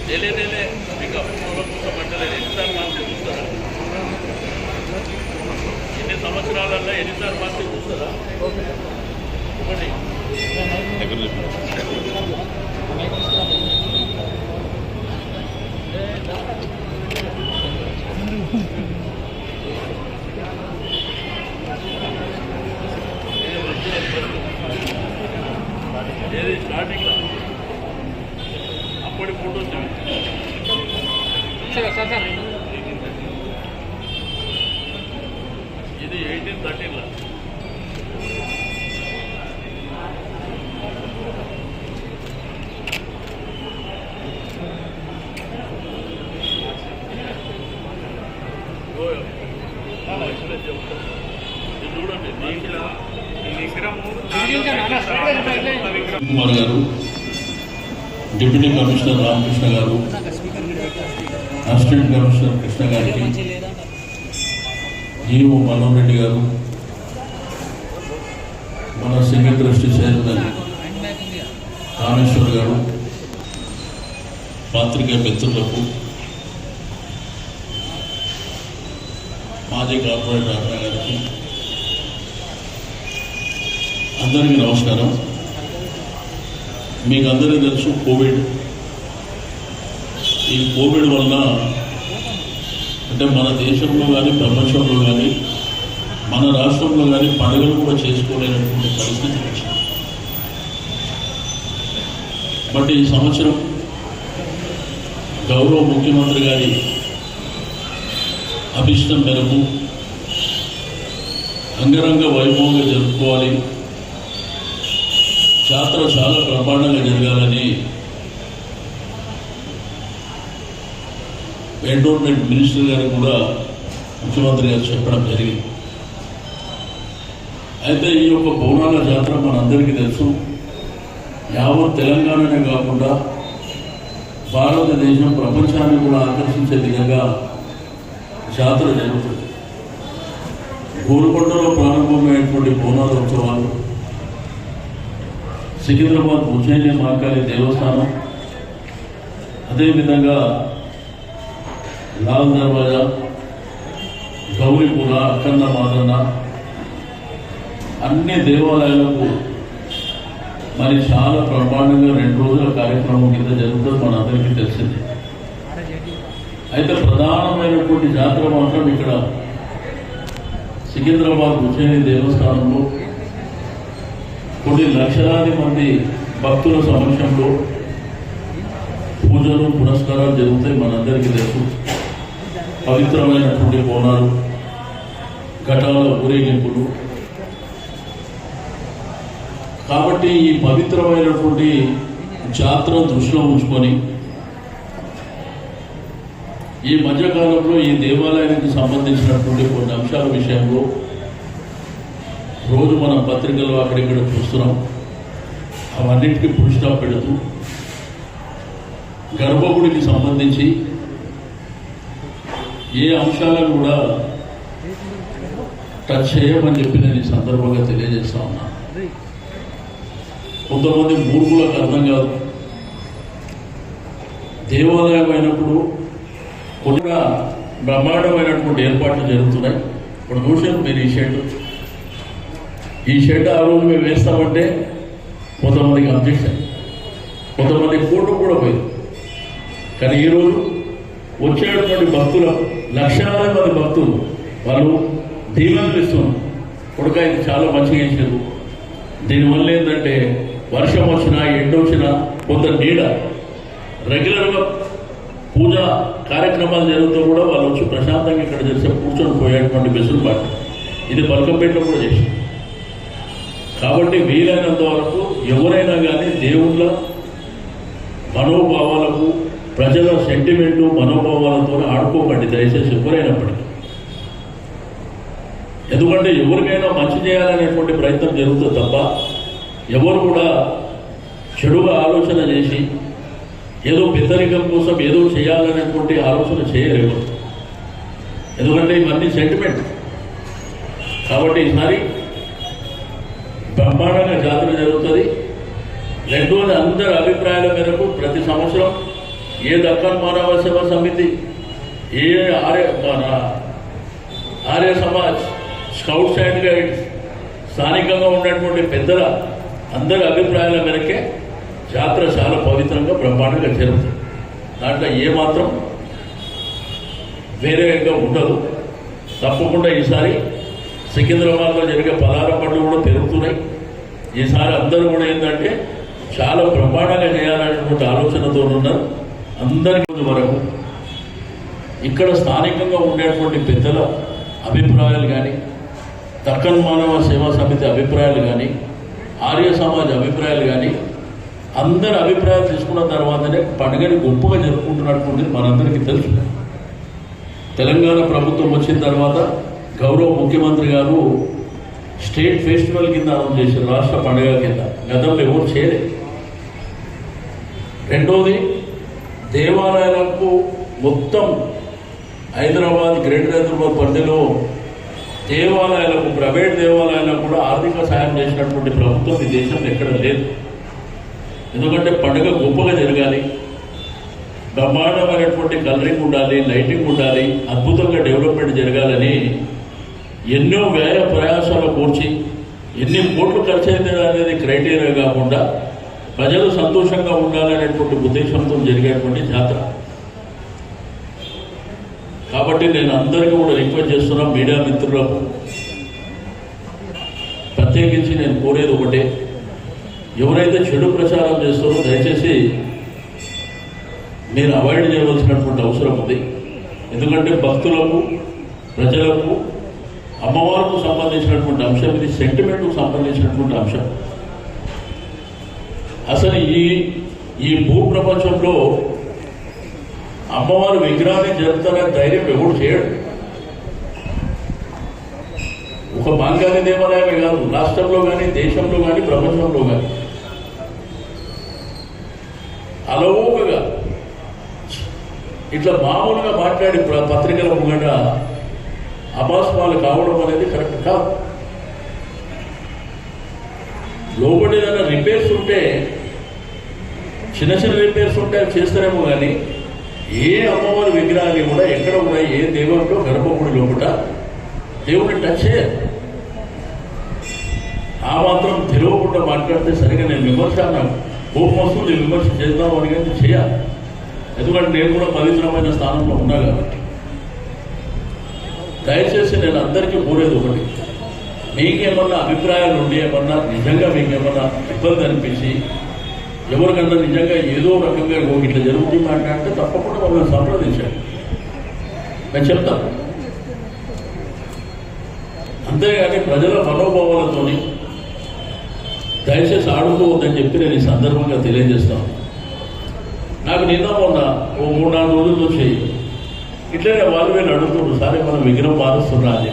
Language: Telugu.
మీకు మంటలేదు ఎన్నిసార్లు మార్చి చూస్తారా? ఎన్ని సంవత్సరాలల్లో ఎన్నిసార్లు మార్చి చూస్తారా? ఒకటి ఏది స్టార్టింగ్ అప్పటి ఫోటోస్ ఇది 1813లో చూడండి కుమార్ గారు, డిప్యూటీ కమిషనర్ రామకృష్ణ గారు, అసిస్టెంట్ కమిషనర్ కృష్ణ గారికి, ఈఓ మనోహర్ రెడ్డి గారు, మన సింగిల్ ట్రస్టీ చైర్మన్ కామేశ్వర్ గారు, పాత్రికేయ మిత్రులకు, మాజీ కార్పొరేటర్ అన్న గారికి అందరికీ నమస్కారం. మీకు అందరికీ తెలుసు ఈ కోవిడ్ వలన అంటే మన దేశంలో కానీ ప్రపంచంలో కానీ మన రాష్ట్రంలో కానీ పండుగలు కూడా చేసుకోలేనటువంటి పరిస్థితి వచ్చింది. బట్ ఈ సంవత్సరం గౌరవ ముఖ్యమంత్రి గారి అభిష్టం మేరకు అంగరంగ వైభవంగా జరుపుకోవాలి, జాతర చాలా బ్రహ్మాండంగా జరగాలని ఎండోర్మెంట్ మినిస్టర్ గారు కూడా ముఖ్యమంత్రి గారు చెప్పడం జరిగింది. అయితే ఈ యొక్క బోనాల జాతర మనందరికీ తెలుసు, యావత్ తెలంగాణనే కాకుండా భారతదేశం ప్రపంచాన్ని కూడా ఆకర్షించే విధంగా జాతర జరుగుతుంది. గోల్కొండలో ప్రారంభమైనటువంటి బోనాల ఉత్సవాలు, సికింద్రాబాద్ ఉజ్జయిని మహాకాళి దేవస్థానం, అదేవిధంగా లాల్ దర్వాజా, గౌరీపుర, అఖండ మాదన్న అన్ని దేవాలయాలకు మరి చాలా బ్రహ్మాండంగా 2 రోజుల కార్యక్రమం కింద జరుగుతుంది, మన అందరికీ తెలిసింది. అయితే ప్రధానమైనటువంటి జాతర మాత్రం ఇక్కడ సికింద్రాబాద్ ఉజ్జయిని దేవస్థానంలో కొన్ని లక్షలాది మంది భక్తుల సమక్షంలో పూజలు పురస్కారాలు జరుగుతాయి, మనందరికీ తెలుసు. పవిత్రమైనటువంటి బోనాలు, ఘటాల ఊరేగింపులు. కాబట్టి ఈ పవిత్రమైనటువంటి జాతర దృష్టిలో ఉంచుకొని ఈ మధ్యకాలంలో ఈ దేవాలయానికి సంబంధించినటువంటి కొన్ని అంశాల విషయంలో రోజు మనం పత్రికల్లో అక్కడిక్కడ చూస్తున్నాం. అవన్నిటికీ ఫుల్ స్టాప్ పెడుతూ గర్భగుడికి సంబంధించి ఏ అంశాలను కూడా టచ్ చేయమని చెప్పి నేను ఈ సందర్భంగా తెలియజేస్తా ఉన్నా. కొంతమంది మూర్ఖులకు అర్థం కాదు. దేవాలయం అయినప్పుడు కొద్దిగా బ్రహ్మాండమైనటువంటి ఏర్పాట్లు జరుగుతున్నాయి. ఇప్పుడు చూసారు మీరు ఈ షెడ్ ఆ రోజు మేము వేస్తామంటే కొంతమందికి అబ్జెక్షన్, కొంతమంది కోర్టు కూడా పోయింది. కానీ ఈరోజు వచ్చేటువంటి భక్తులు, లక్షలాది మంది భక్తులు వాళ్ళు దీవెనలు ఇస్తున్నారు. కొడుక ఇది చాలా మంచిగా ఇచ్చారు. దీనివల్ల ఏంటంటే వర్షం వచ్చినా ఎండ వచ్చినా కొంత నీడ రెగ్యులర్గా పూజ కార్యక్రమాలు జరుగుతూ కూడా వాళ్ళు వచ్చి ప్రశాంతంగా ఇక్కడ చేసే కూర్చొని పోయేటువంటి వెసులుబాటు ఇది బల్కంపేటలో కూడా చేశారు. కాబట్టి వీలైనంత వరకు ఎవరైనా కానీ దేవుళ్ళ మనోభావాలకు, ప్రజల సెంటిమెంటు మనోభావాలతో ఆడుకోకండి దయచేసి ఎవరైనప్పటికీ. ఎందుకంటే ఎవరికైనా మంచి చేయాలనేటువంటి ప్రయత్నం జరుగుతుంది తప్ప ఎవరు కూడా చెడుగా ఆలోచన చేసి ఏదో పెద్దరికం కోసం ఏదో చేయాలనేటువంటి ఆలోచన చేయలేరు. ఎందుకంటే ఇవన్నీ సెంటిమెంట్. కాబట్టి ఈసారి బ్రహ్మాండంగా జాతర జరుగుతుంది. రెండోది అందరి అభిప్రాయాల మేరకు ప్రతి సంవత్సరం ఏ దక్కన్ మానవ సేవా సమితి, ఏ Arya Samaj, scouts and guides, స్థానికంగా ఉన్నటువంటి పెద్దల అందరి అభిప్రాయాల మేరకే జాతర చాలా పవిత్రంగా బ్రహ్మాండంగా జరుగుతుంది. దాంట్లో ఏమాత్రం వేరేగా ఉండదు. తప్పకుండా ఈసారి సికింద్రాబాద్లో జరిగే పలార పనులు కూడా పెరుగుతున్నాయి. ఈసారి అందరూ కూడా ఏంటంటే చాలా బ్రహ్మాండంగా చేయాలనేటువంటి ఆలోచనతో ఉన్నారు. అందరి వరకు ఇక్కడ స్థానికంగా ఉండేటువంటి పెద్దల అభిప్రాయాలు కానీ, దక్కన్ మానవ సేవా సమితి అభిప్రాయాలు కానీ, ఆర్య సమాజ్ అభిప్రాయాలు కానీ, అందరి అభిప్రాయాలు తీసుకున్న తర్వాతనే పండుగని గొప్పగా జరుపుకుంటున్నటువంటిది మనందరికీ తెలుసు. తెలంగాణ ప్రభుత్వం వచ్చిన తర్వాత గౌరవ ముఖ్యమంత్రి గారు స్టేట్ ఫెస్టివల్ కింద అనౌన్స్ చేశారు, రాష్ట్ర పండుగ కింద. గతంలో ఎవరు చేయలేదు. రెండోది, దేవాలయాలకు మొత్తం హైదరాబాద్, గ్రేటర్ హైదరాబాద్ పరిధిలో దేవాలయాలకు, ప్రైవేట్ దేవాలయాలకు కూడా ఆర్థిక సాయం చేసినటువంటి ప్రభుత్వం ఈ దేశంలో ఎక్కడ లేదు. ఎందుకంటే పండుగ గొప్పగా జరగాలి, బ్రహ్మాండమైనటువంటి కలరింగ్ ఉండాలి, లైటింగ్ ఉండాలి, అద్భుతంగా డెవలప్మెంట్ జరగాలని ఎన్నో వ్యయ ప్రయాసాలు కూర్చి ఎన్ని కోట్లు ఖర్చు అవుతుంది అనేది క్రైటీరియా కాకుండా ప్రజలు సంతోషంగా ఉండాలనేటువంటి ఉద్దేశంతో జరిగేటువంటి జాతర. కాబట్టి నేను అందరికీ కూడా రిక్వెస్ట్ చేస్తున్నా, మీడియా మిత్రులకు ప్రత్యేకించి నేను కోరేది ఒకటే, ఎవరైతే చెడు ప్రచారం చేస్తారో దయచేసి మీరు అవాయిడ్ చేయవలసినటువంటి అవసరం ఉంది. ఎందుకంటే భక్తులకు, ప్రజలకు, అమ్మవారికి సంబంధించినటువంటి అంశం ఇది, సెంటిమెంట్కు సంబంధించినటువంటి అంశం. అసలు ఈ భూ ప్రపంచంలో అమ్మవారి విగ్రహాన్ని జరుపుతారనే ధైర్యం ఎవడు చేయడు. ఒక బాంగాలి దేవాలయమే కాదు, రాష్ట్రంలో కానీ, దేశంలో కానీ, ప్రపంచంలో కానీ అలవోకగా ఇట్లా మామూలుగా మాట్లాడి పత్రికల ముంగట అభాస్పాలు కావడం అనేది కరెక్ట్ కాదు. లోపల ఏదైనా రిపేర్స్ ఉంటే, చిన్న చిన్న రిపేర్స్ ఉంటే అవి చేస్తారేమో కానీ ఏ అమ్మవారి విగ్రహాన్ని కూడా ఎక్కడ కూడా ఏ దేవుడిలో గర్భగుడి లోపల దేవుడిని టచ్ చేయాలి. ఆ మాత్రం తెలియకుండా మాట్లాడితే సరిగా నేను విమర్శ కోపం వస్తుంది, విమర్శ చేద్దాం అని చేయాలి. ఎందుకంటే నేను కూడా పవిత్రమైన స్థానంలో ఉన్నా కాబట్టి. దయచేసి నేను అందరికీ కోరేది ఒకటి, మీకేమన్నా అభిప్రాయాలు ఉండి, ఏమన్నా నిజంగా మీకేమన్నా ఇబ్బంది అనిపించి, ఎవరికన్నా నిజంగా ఏదో రకంగా ఇట్లా జరుగుతుంది మాట్లాడితే తప్పకుండా వాళ్ళని సంప్రదించాలి, నేను చెప్తాను. అంతేగాని ప్రజల మనోభావాలతోని దయచేసి ఆడుకోవద్దని చెప్పి నేను ఈ సందర్భంగా తెలియజేస్తాను. నాకు నిన్న మొన్న ఓ 3-4 రోజుల నుంచి ఇట్లనే వాళ్ళు వీళ్ళు అడుగుతున్నారు, సరే మనం విగ్రహం మారుస్తున్నా అని.